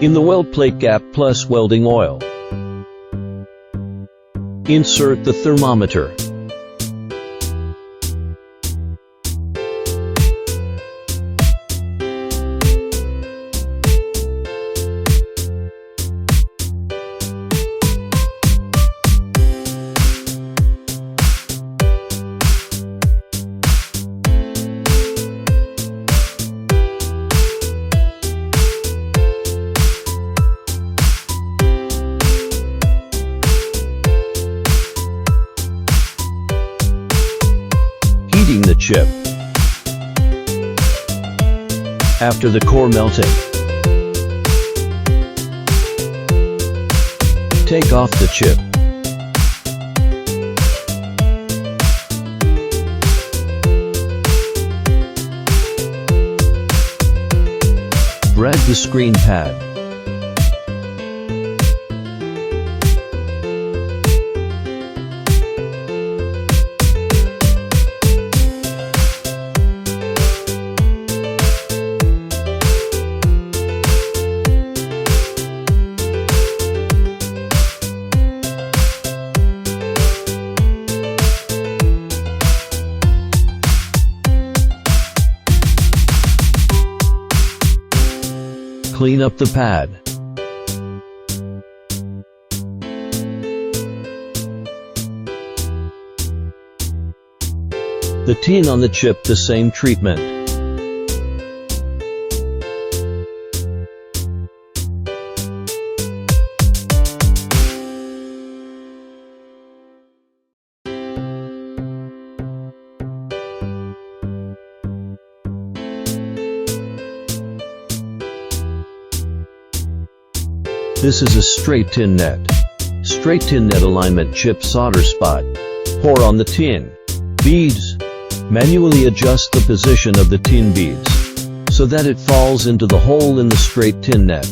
In the weld plate gap plus welding oil. Insert the thermometer. Heating the chip. After the core melting, take off the chip. Drag the screen pad. Clean up the pad. The tin on the chip, the same treatment. This is a straight tin net. Straight tin net alignment chip solder spot. Pour on the tin beads. Manually adjust the position of the tin beads so that it falls into the hole in the straight tin net.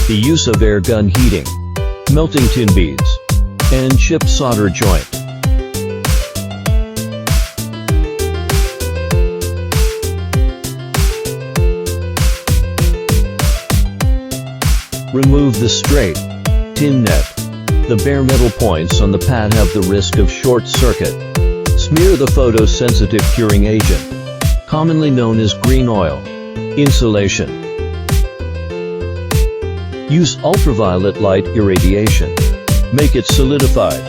The use of air gun heating, melting tin beads, and chip solder joint. Remove the straight tin net. The bare metal points on the pad have the risk of short circuit. Smear the photosensitive curing agent, commonly known as green oil. Insulation. Use ultraviolet light irradiation. Make it solidified.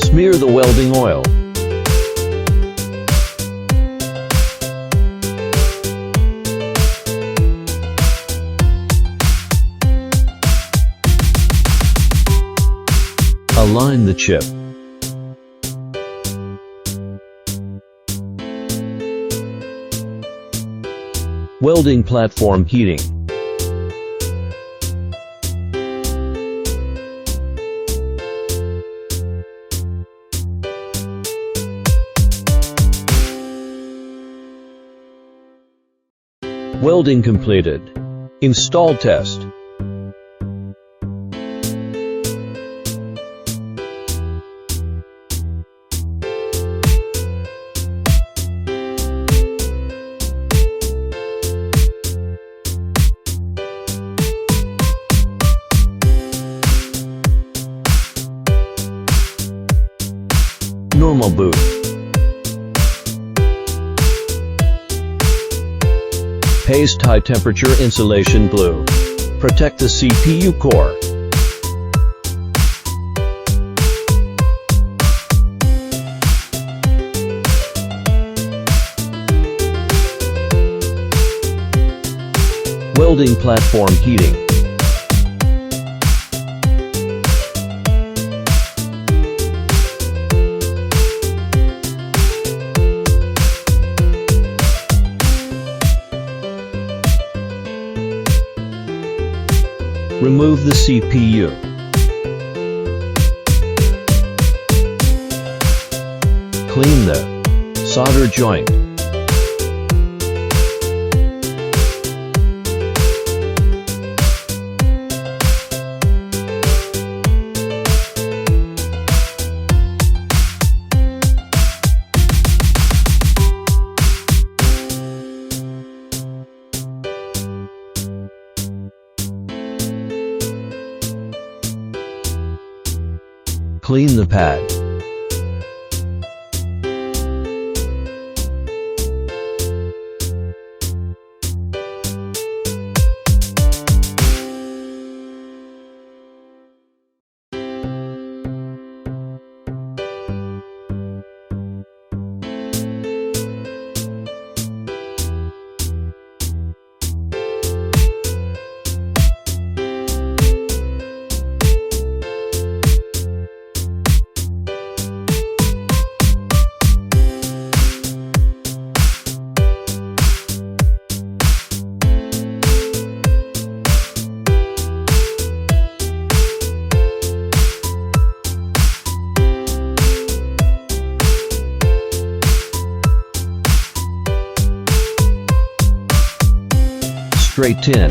Smear the welding oil. Align the chip. Welding platform heating. Welding completed. Install test. Normal boot. Paste high temperature insulation blue. Protect the CPU core. Welding platform heating. Remove the CPU. Clean the solder joint. Clean the pad. Straight tin.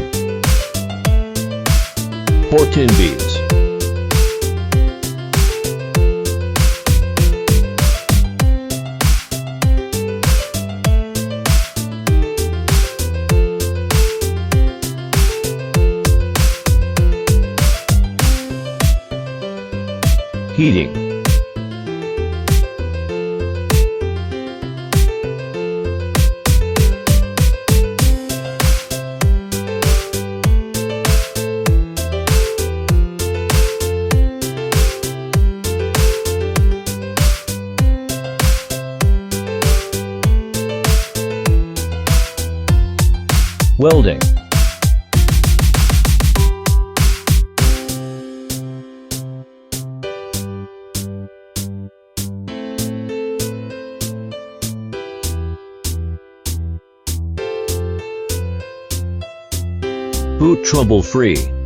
Pour tin beads. Heating. Welding. Boot trouble-free.